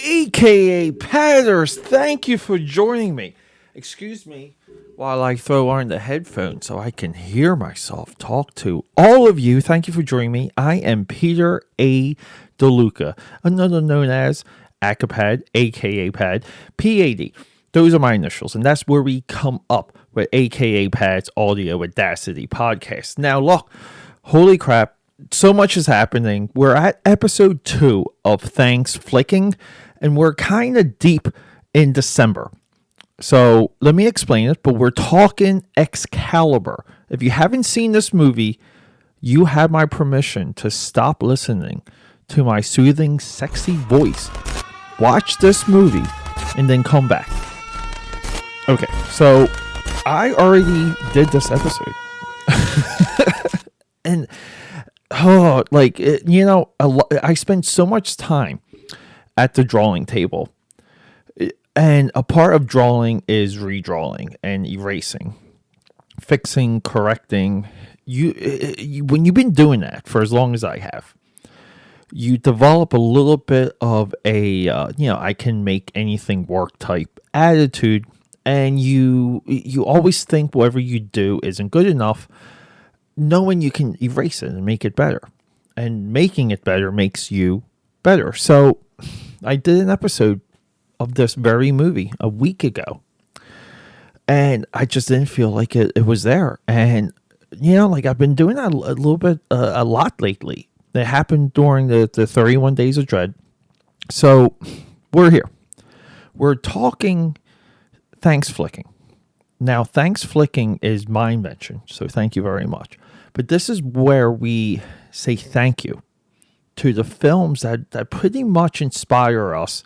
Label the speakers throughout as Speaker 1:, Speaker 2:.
Speaker 1: aka Padders, thank you for joining me. Excuse me while I throw on the headphones so I can hear myself talk to all of you. Thank you for joining me. I am Peter A. DeLuca, another known as AKAPAD, aka Pad, PAD. Those are my initials, and that's where we come up with aka Pad's Audio Audacity podcast. Now, look, holy crap, so much is happening. We're at episode 2 of Thanksflicking, and we're kind of deep in December. So let me explain it, but we're talking Excalibur. If you haven't seen this movie, you have my permission to stop listening to my soothing, sexy voice. Watch this movie and then come back. Okay, so I already did this episode. And I spent so much time at the drawing table, and a part of drawing is redrawing and erasing, fixing, correcting. When you've been doing that for as long as I have, you develop a little bit of a I can make anything work type attitude, and you always think whatever you do isn't good enough, knowing you can erase it and make it better. And making it better makes you better. So I did an episode of this very movie a week ago, and I just didn't feel like it was there. And, I've been doing that a lot lately. It happened during the 31 Days of Dread. So we're here. We're talking Thanksflicking. Now, Thanksflicking is my invention, so thank you very much. But this is where we say thank you to the films that pretty much inspire us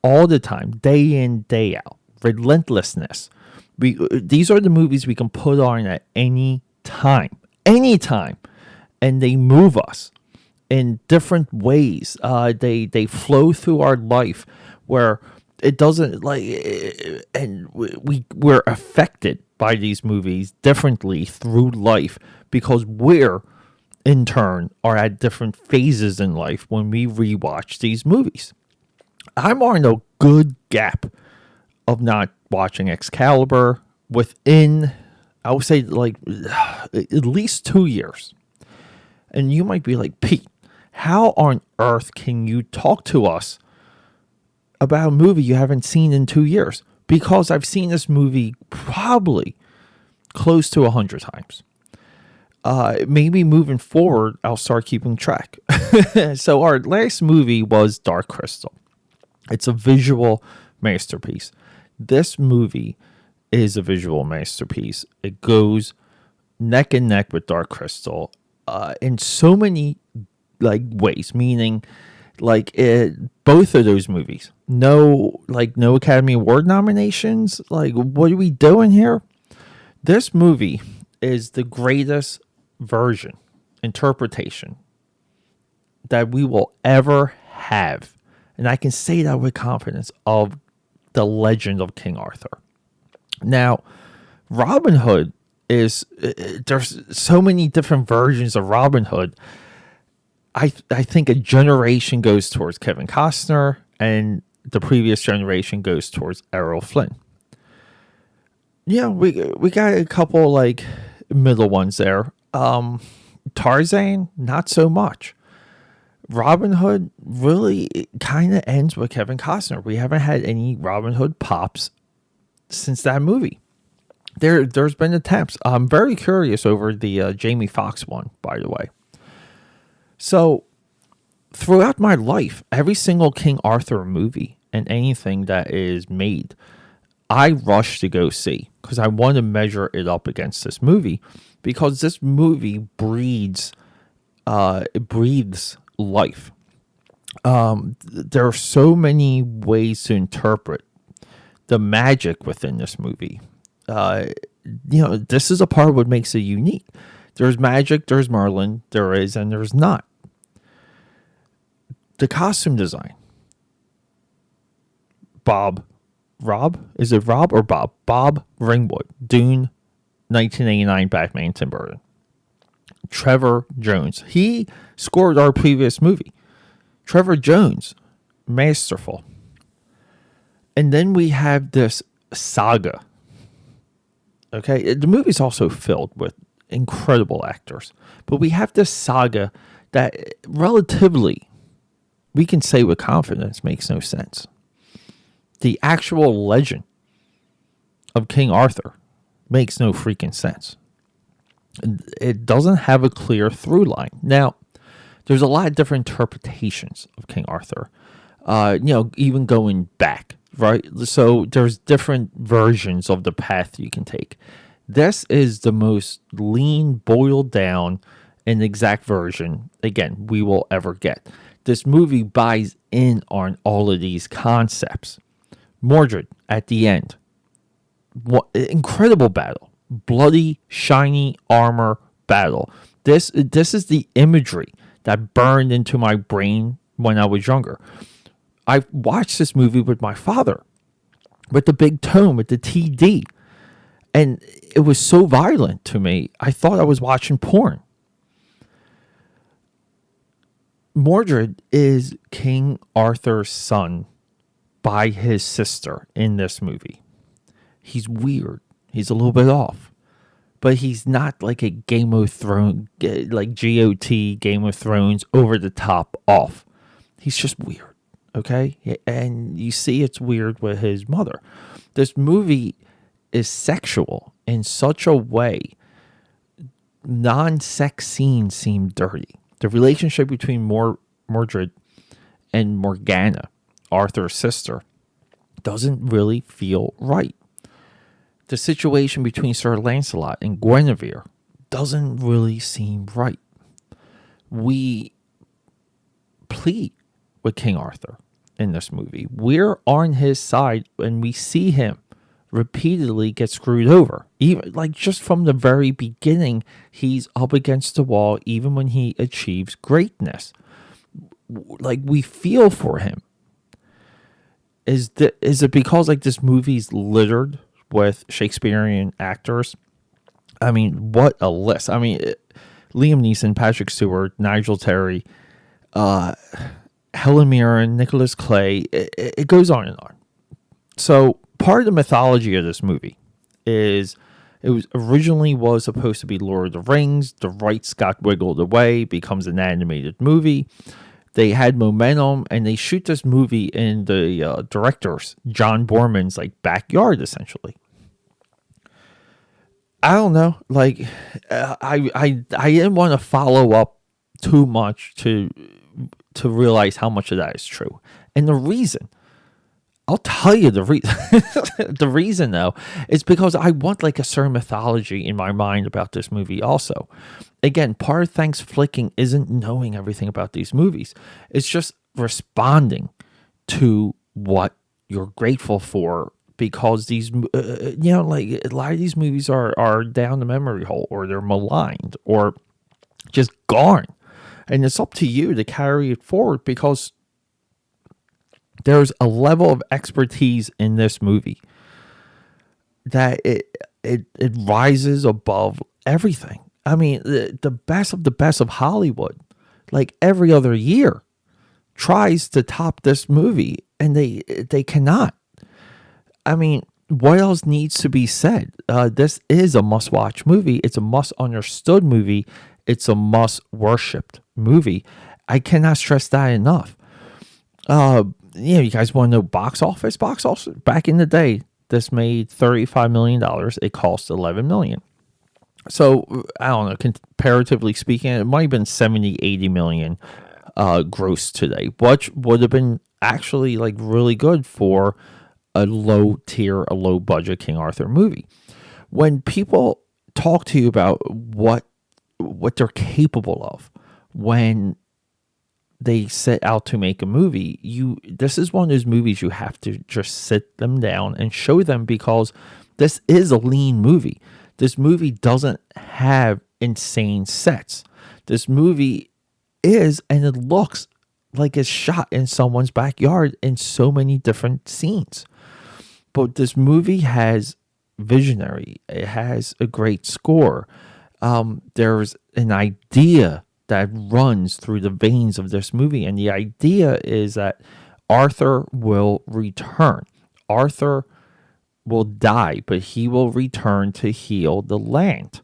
Speaker 1: all the time, day in, day out. Relentlessness. These are the movies we can put on at any time, and they move us in different ways. They flow through our life where it doesn't and we're affected by these movies differently through life because we're in turn are at different phases in life when we rewatch these movies. I'm on a good gap of not watching Excalibur within, I would say, at least 2 years. And you might be like, Pete, how on earth can you talk to us about a movie you haven't seen in 2 years? Because I've seen this movie probably close to 100 times. Maybe moving forward, I'll start keeping track. So our last movie was Dark Crystal. It's a visual masterpiece. This movie is a visual masterpiece. It goes neck and neck with Dark Crystal in so many ways, meaning both of those movies. No Academy Award nominations. What are we doing here? This movie is the greatest interpretation that we will ever have. And I can say that with confidence, of the legend of King Arthur. Now, Robin Hood there's so many different versions of Robin Hood. I think a generation goes towards Kevin Costner, and the previous generation goes towards Errol Flynn. We got a couple middle ones there. Tarzan, not so much. Robin Hood really kind of ends with Kevin Costner. We haven't had any Robin Hood pops since that movie. There's been attempts. I'm very curious over the Jamie Foxx one, by the way. So, throughout my life, every single King Arthur movie and anything that is made, I rush to go see because I want to measure it up against this movie, because this movie breathes life. There are so many ways to interpret the magic within this movie. This is a part of what makes it unique. There's magic, there's Merlin, there is, and there's not. The costume design. Bob Ringwood, Dune, 1989 Batman, Tim Burton. Trevor Jones. He scored our previous movie. Trevor Jones, masterful. And then we have this saga. Okay, the movie's also filled with incredible actors, but we have this saga that relatively, we can say with confidence, makes no sense. The actual legend of King Arthur makes no freaking sense. It doesn't have a clear through line. Now, there's a lot of different interpretations of King Arthur. Even going back, right? So there's different versions of the path you can take. This is the most lean, boiled down, and exact version, again, we will ever get. This movie buys in on all of these concepts. Mordred at the end. What incredible battle. Bloody, shiny armor battle. This is the imagery that burned into my brain when I was younger. I watched this movie with my father, with the big tone, with the TD. And it was so violent to me, I thought I was watching porn. Mordred is King Arthur's son by his sister in this movie. He's weird. He's a little bit off. But he's not like a Game of Thrones, like GOT, Game of Thrones, over the top off. He's just weird, okay? And you see it's weird with his mother. This movie is sexual in such a way, non-sex scenes seem dirty. The relationship between Mordred and Morgana, Arthur's sister, doesn't really feel right. The situation between Sir Lancelot and Guinevere doesn't really seem right. We plead with King Arthur in this movie. We're on his side and we see him repeatedly get screwed over. Even like just from the very beginning, he's up against the wall even when he achieves greatness. Like we feel for him. Is it because like this movie's littered with Shakespearean actors? I mean, what a list. I mean, Liam Neeson, Patrick Stewart, Nigel Terry, Helen Mirren, Nicholas Clay, it goes on and on. So part of the mythology of this movie is it was originally supposed to be Lord of the Rings. The rights got wiggled away, becomes an animated movie. They had momentum, and they shoot this movie in the director's, John Borman's, like backyard, essentially. I don't know. Like, I didn't want to follow up too much to realize how much of that is true. And the reason, I'll tell you the reason. The reason, though, is because I want like a certain mythology in my mind about this movie also. Again, part of Thanksflicking isn't knowing everything about these movies. It's just responding to what you're grateful for, because these, like a lot of these movies are down the memory hole, or they're maligned, or just gone. And it's up to you to carry it forward, because there's a level of expertise in this movie that it rises above everything. I mean, the best of the best of Hollywood, like every other year, tries to top this movie, and they cannot. I mean, what else needs to be said? This is a must-watch movie. It's a must-understood movie. It's a must-worshipped movie. I cannot stress that enough. You guys want to know box office? Box office, back in the day, this made $35 million. It cost $11 million. So, I don't know, comparatively speaking, it might have been 70, 80 million gross today, which would have been actually like really good for a low tier, a low budget King Arthur movie. When people talk to you about what they're capable of when they set out to make a movie, this is one of those movies you have to just sit them down and show them, because this is a lean movie. This movie doesn't have insane sets. This movie is, and it looks like it's shot in someone's backyard in so many different scenes. But this movie has visionary. It has a great score. There's an idea that runs through the veins of this movie. And the idea is that Arthur will return. Arthur will die, but he will return to heal the land.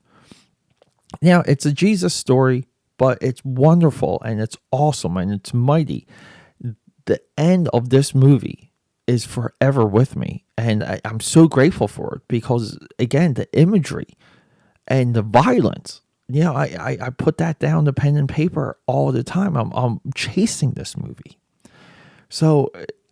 Speaker 1: Now, it's a Jesus story, but it's wonderful and it's awesome and it's mighty. The end of this movie is forever with me, and I'm so grateful for it because, again, the imagery and the violence. I put that down to pen and paper all the time. I'm chasing this movie. So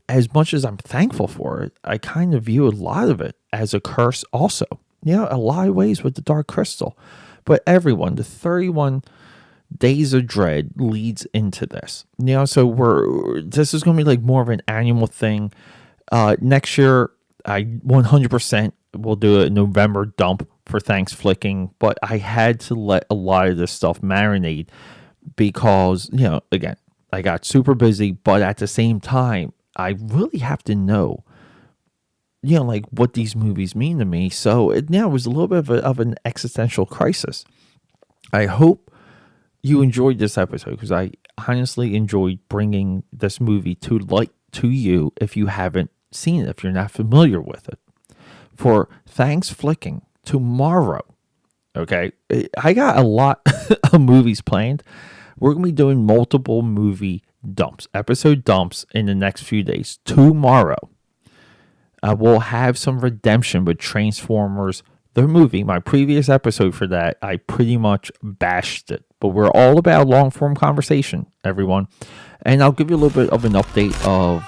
Speaker 1: as much as I'm thankful for it, I kind of view a lot of it as a curse also. A lot of ways with the Dark Crystal. But everyone, the 31 Days of Dread leads into this. So this is going to be like more of an annual thing. Next year, I 100% will do a November dump for Thanksflicking, but I had to let a lot of this stuff marinate because, again, I got super busy, but at the same time, I really have to know, like what these movies mean to me. So it was a little bit of an existential crisis. I hope you enjoyed this episode because I honestly enjoyed bringing this movie to light to you if you haven't seen it, if you're not familiar with it. For Thanksflicking tomorrow, okay, I got a lot of movies planned. We're going to be doing multiple movie dumps, episode dumps in the next few days. Tomorrow, we'll have some redemption with Transformers, the movie. My previous episode for that, I pretty much bashed it. But we're all about long-form conversation, everyone. And I'll give you a little bit of an update of,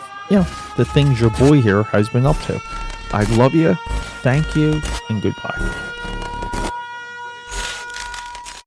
Speaker 1: the things your boy here has been up to. I love you. Thank you. And goodbye.